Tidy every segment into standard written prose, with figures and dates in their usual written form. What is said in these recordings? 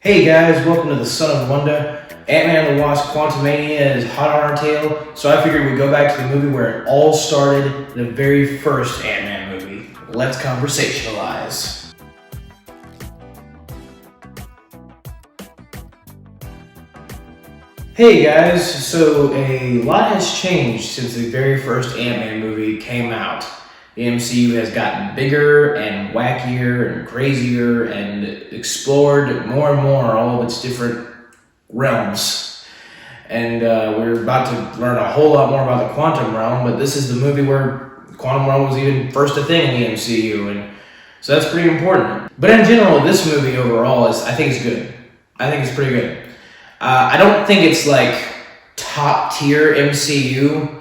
Hey guys, welcome to the Son of Wonder. Ant-Man and the Wasp Quantumania is hot on our tail, so I figured we'd go back to the movie where it all started, the very first Ant-Man movie. Let's conversationalize. Hey guys, so a lot has changed since the very first Ant-Man movie came out. The MCU has gotten bigger and wackier and crazier and explored more and more all of its different realms. And we're about to learn a whole lot more about the quantum realm, but this is the movie where the quantum realm was even first a thing in the MCU, and so that's pretty important. But in general, this movie overall I think it's good. I think it's pretty good. I don't think it's like top tier MCU.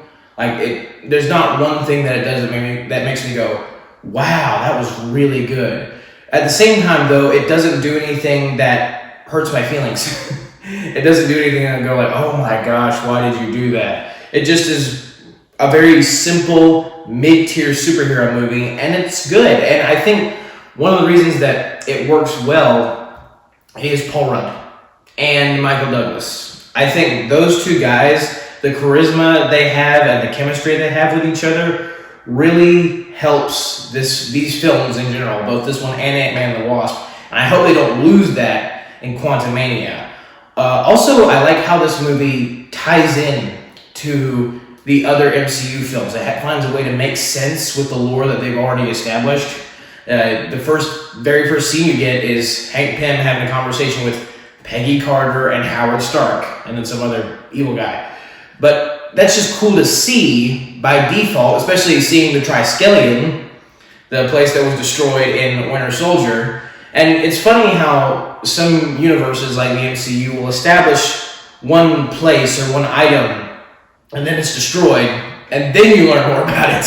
There's not one thing that it does that makes me go, wow, that was really good. At the same time, though, it doesn't do anything that hurts my feelings. It doesn't do anything that I go like, oh my gosh, why did you do that? It just is a very simple mid-tier superhero movie, and it's good. And I think one of the reasons that it works well is Paul Rudd and Michael Douglas. I think those two guys, the charisma they have and the chemistry they have with each other really helps these films in general, both this one and Ant-Man and the Wasp. And I hope they don't lose that in Quantumania. Also, I like how this movie ties in to the other MCU films. It finds a way to make sense with the lore that they've already established. The very first scene you get is Hank Pym having a conversation with Peggy Carter and Howard Stark, and then some other evil guy. But that's just cool to see by default, especially seeing the Triskelion, the place that was destroyed in Winter Soldier. And it's funny how some universes like the MCU will establish one place or one item, and then it's destroyed, and then you learn more about it,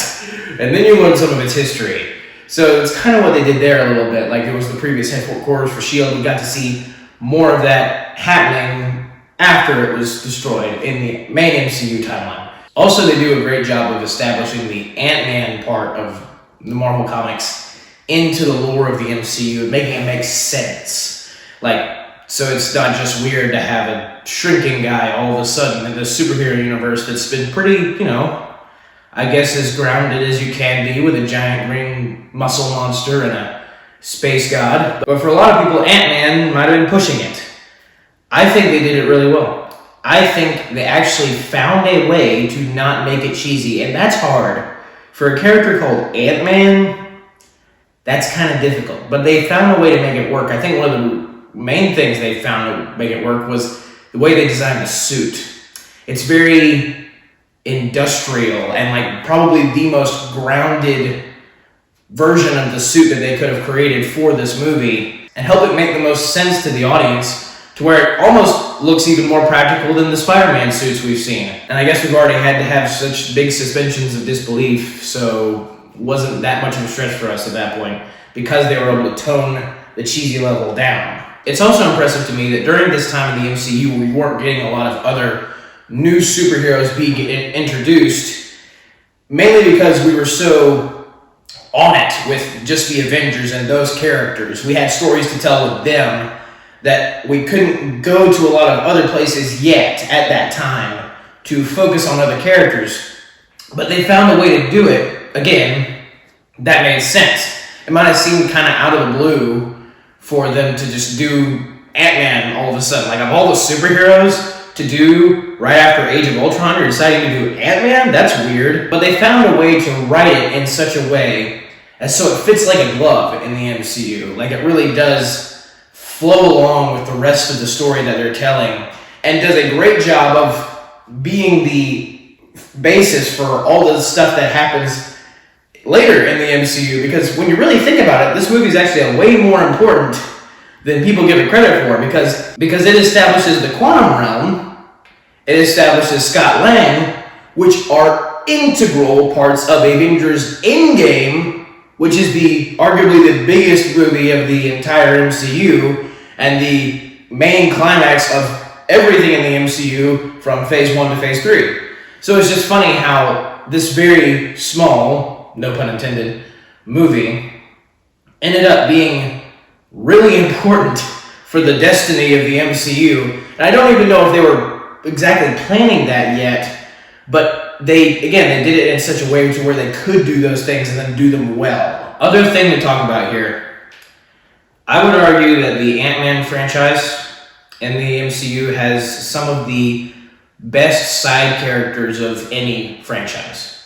and then you learn some of its history. So it's kind of what they did there a little bit. Like there was the previous headquarters for S.H.I.E.L.D. We got to see more of that happening after it was destroyed in the main MCU timeline. Also, they do a great job of establishing the Ant-Man part of the Marvel Comics into the lore of the MCU, making it make sense. So it's not just weird to have a shrinking guy all of a sudden in the superhero universe that's been pretty, I guess as grounded as you can be with a giant green muscle monster and a space god. But for a lot of people, Ant-Man might have been pushing it. I think they did it really well. I think they actually found a way to not make it cheesy, and that's hard. For a character called Ant-Man, that's kind of difficult, but they found a way to make it work. I think one of the main things they found to make it work was the way they designed the suit. It's very industrial and probably the most grounded version of the suit that they could have created for this movie, and help it make the most sense to the audience, to where it almost looks even more practical than the Spider-Man suits we've seen. And I guess we've already had to have such big suspensions of disbelief, so it wasn't that much of a stretch for us at that point, because they were able to tone the cheesy level down. It's also impressive to me that during this time in the MCU, we weren't getting a lot of other new superheroes being introduced, mainly because we were so on it with just the Avengers and those characters. We had stories to tell with them that we couldn't go to a lot of other places yet at that time to focus on other characters. But they found a way to do it, again, that made sense. It might have seemed kind of out of the blue for them to just do Ant-Man all of a sudden. Of all the superheroes to do right after Age of Ultron, you're deciding to do Ant-Man? That's weird. But they found a way to write it in such a way as so it fits like a glove in the MCU. It really does flow along with the rest of the story that they're telling, and does a great job of being the basis for all the stuff that happens later in the MCU, because when you really think about it, this movie is actually way more important than people give it credit for, because it establishes the quantum realm, it establishes Scott Lang, which are integral parts of Avengers Endgame, which is arguably the biggest movie of the entire MCU, and the main climax of everything in the MCU from Phase 1 to Phase 3. So it's just funny how this very small, no pun intended, movie ended up being really important for the destiny of the MCU. And I don't even know if they were exactly planning that yet, but they did it in such a way to where they could do those things and then do them well. Other thing to talk about here, I would argue that the Ant-Man franchise in the MCU has some of the best side characters of any franchise.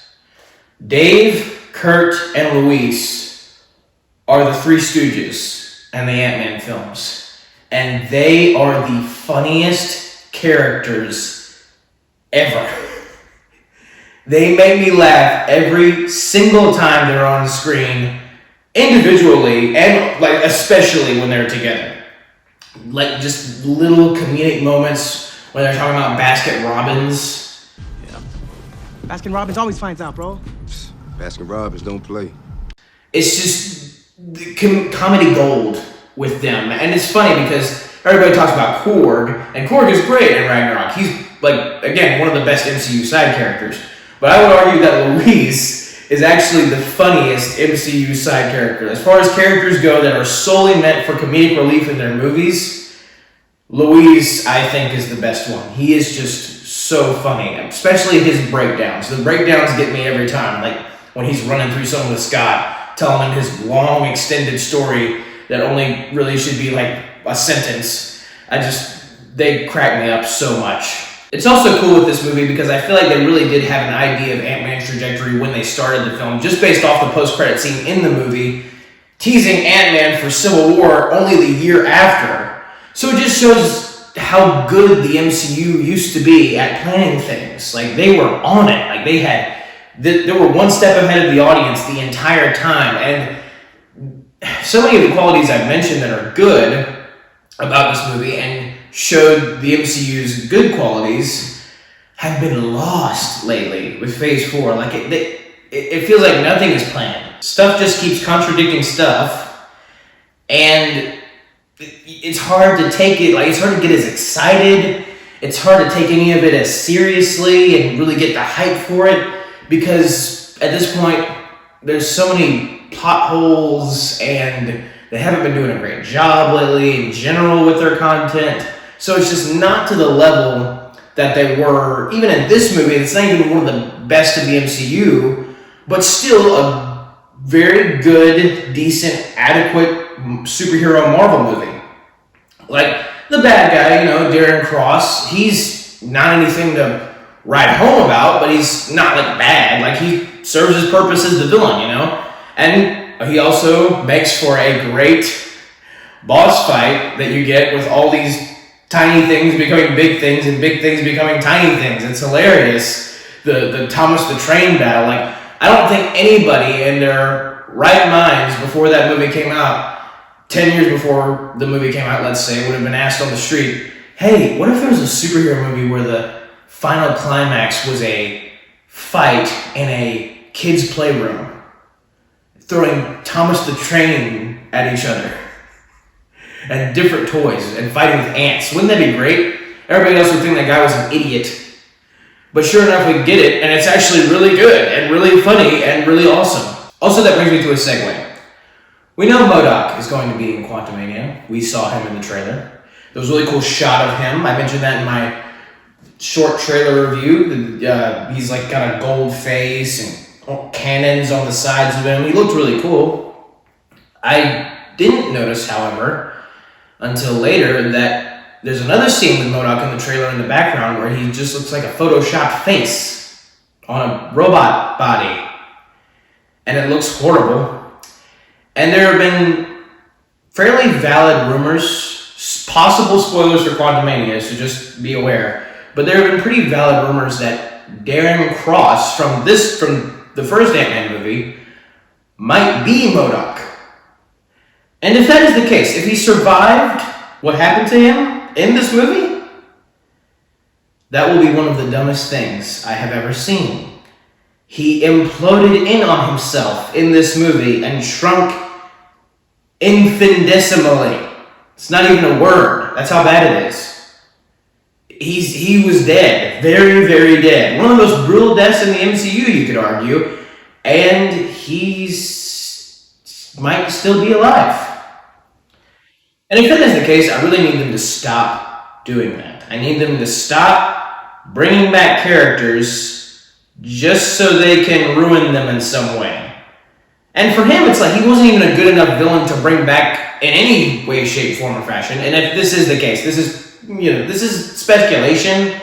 Dave, Kurt, and Luis are the Three Stooges in the Ant-Man films. And they are the funniest characters ever. They make me laugh every single time they're on screen, individually, and like especially when they're together. Like just little comedic moments when they're talking about Baskin Robbins. Yeah. Baskin Robbins always finds out, bro. Baskin Robbins don't play. It's just comedy gold with them. And it's funny because everybody talks about Korg, and Korg is great in Ragnarok. He's, like, again, one of the best MCU side characters. But I would argue that Luis is actually the funniest MCU side character. As far as characters go that are solely meant for comedic relief in their movies, Luis, I think, is the best one. He is just so funny, especially his breakdowns. The breakdowns get me every time, like when he's running through something with Scott, telling him his long, extended story that only really should be like a sentence. They crack me up so much. It's also cool with this movie because I feel like they really did have an idea of Ant-Man's trajectory when they started the film, just based off the post-credit scene in the movie, teasing Ant-Man for Civil War only the year after. So it just shows how good the MCU used to be at planning things. Like, they were on it. Like, they were one step ahead of the audience the entire time. And so many of the qualities I've mentioned that are good about this movie and showed the MCU's good qualities have been lost lately with Phase 4. Like, it feels like nothing is planned. Stuff just keeps contradicting stuff, and it's hard to take it, like, it's hard to get as excited. It's hard to take any of it as seriously and really get the hype for it, because at this point, there's so many plot holes, and they haven't been doing a great job lately in general with their content. So it's just not to the level that they were, even in this movie. It's not even one of the best of the MCU, but still a very good, decent, adequate superhero Marvel movie. Like, the bad guy, Darren Cross, he's not anything to write home about, but he's not, like, bad. Like, he serves his purpose as the villain, And he also makes for a great boss fight that you get with all these tiny things becoming big things and big things becoming tiny things. It's hilarious. The Thomas the Train battle. Like, I don't think anybody in their right minds before that movie came out, 10 years before the movie came out, let's say, would have been asked on the street, hey, what if there was a superhero movie where the final climax was a fight in a kid's playroom, throwing Thomas the Train at each other and different toys and fighting with ants? Wouldn't that be great? Everybody else would think that guy was an idiot. But sure enough, we get it, and it's actually really good and really funny and really awesome. Also, that brings me to a segue. We know MODOK is going to be in Quantumania. We saw him in the trailer. There was a really cool shot of him. I mentioned that in my short trailer review. He's like got a gold face and cannons on the sides of him. He looked really cool. I didn't notice, however, until later, that there's another scene with MODOK in the trailer in the background where he just looks like a photoshopped face on a robot body. And it looks horrible. And there have been fairly valid rumors, possible spoilers for Quantumania, so just be aware. But there have been pretty valid rumors that Darren Cross from the first Ant-Man movie might be MODOK. And if that is the case, if he survived what happened to him in this movie, that will be one of the dumbest things I have ever seen. He imploded in on himself in this movie and shrunk infinitesimally. It's not even a word. That's how bad it is. He was dead. Very, very dead. One of the most brutal deaths in the MCU, you could argue. And might still be alive. And if that is the case, I really need them to stop doing that. I need them to stop bringing back characters just so they can ruin them in some way. And for him, it's like he wasn't even a good enough villain to bring back in any way, shape, form, or fashion. And if this is the case, this is speculation,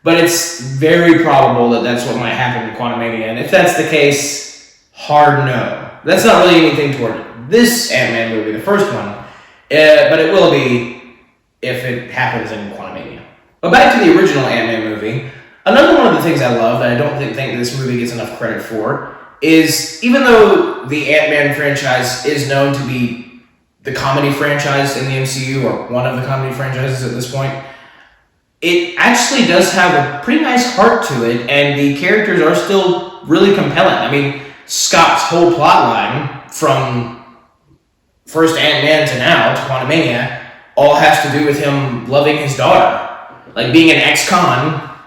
but it's very probable that that's what might happen in Quantumania. And if that's the case, hard no. That's not really anything toward this Ant-Man movie, the first one, but it will be if it happens in Quantumania. But back to the original Ant-Man movie, another one of the things I love that I don't think this movie gets enough credit for is, even though the Ant-Man franchise is known to be the comedy franchise in the MCU, or one of the comedy franchises at this point, it actually does have a pretty nice heart to it, and the characters are still really compelling. I mean, Scott's whole plot line from first Ant-Man to now, to Quantumania, all has to do with him loving his daughter. Like, being an ex-con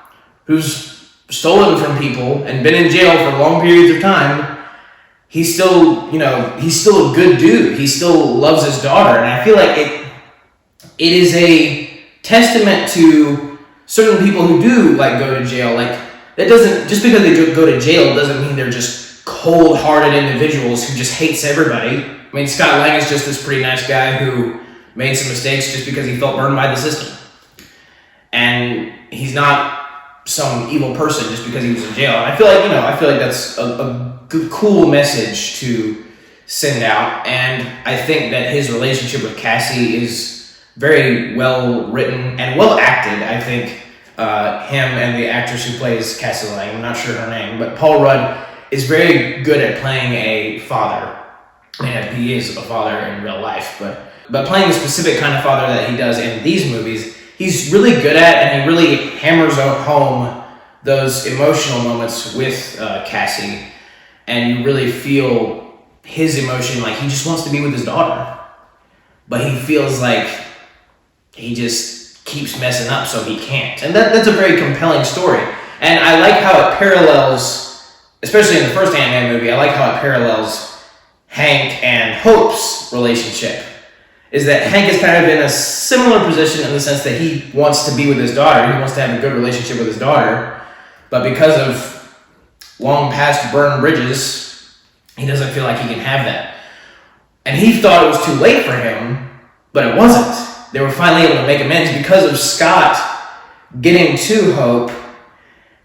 who's stolen from people and been in jail for long periods of time, he's still a good dude. He still loves his daughter. And I feel like it is a testament to certain people who do go to jail. Like, that doesn't, just because they go to jail doesn't mean they're just cold-hearted individuals who just hates everybody. I mean, Scott Lang is just this pretty nice guy who made some mistakes just because he felt burned by the system. And he's not some evil person just because he was in jail. And I feel like that's a good, cool message to send out. And I think that his relationship with Cassie is very well written and well acted. I think him and the actress who plays Cassie Lang, I'm not sure her name, but Paul Rudd is very good at playing a father. And he is a father in real life, but playing the specific kind of father that he does in these movies, he's really good at, and he really hammers home those emotional moments with Cassie, and you really feel his emotion, like he just wants to be with his daughter, but he feels like he just keeps messing up so he can't. And that's a very compelling story. And I like how it parallels, especially in the first Ant-Man movie, I like how it parallels Hank and Hope's relationship. Is that Hank is kind of in a similar position in the sense that he wants to be with his daughter. He wants to have a good relationship with his daughter. But because of long past burned bridges, he doesn't feel like he can have that. And he thought it was too late for him, but it wasn't. They were finally able to make amends because of Scott getting to Hope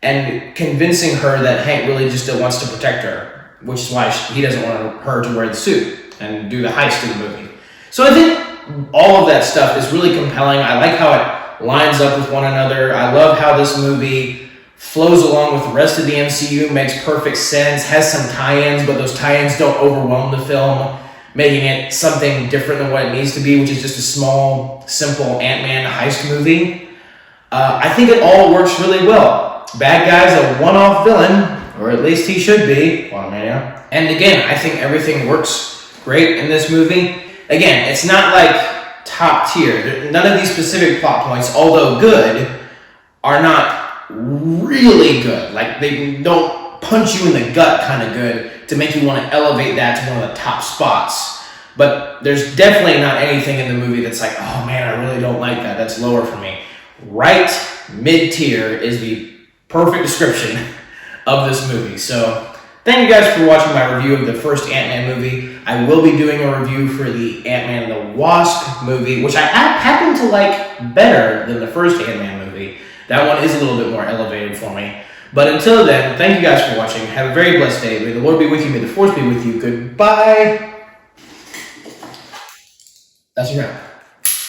and convincing her that Hank really just still wants to protect her, which is why he doesn't want her to wear the suit and do the heist in the movie. So I think all of that stuff is really compelling. I like how it lines up with one another. I love how this movie flows along with the rest of the MCU, makes perfect sense, has some tie-ins, but those tie-ins don't overwhelm the film, making it something different than what it needs to be, which is just a small, simple Ant-Man heist movie. I think it all works really well. Bad guy's a one-off villain, or at least he should be, Quantumania. And again, I think everything works great in this movie. Again, it's not like top tier. None of these specific plot points, although good, are not really good. Like, they don't punch you in the gut kind of good to make you want to elevate that to one of the top spots. But there's definitely not anything in the movie that's like, oh man, I really don't like that. That's lower for me. Right mid-tier is the perfect description of this movie. So thank you guys for watching my review of the first Ant-Man movie. I will be doing a review for the Ant-Man and the Wasp movie, which I happen to like better than the first Ant-Man movie. That one is a little bit more elevated for me. But until then, thank you guys for watching. Have a very blessed day. May the Lord be with you. May the Force be with you. Goodbye. That's a wrap.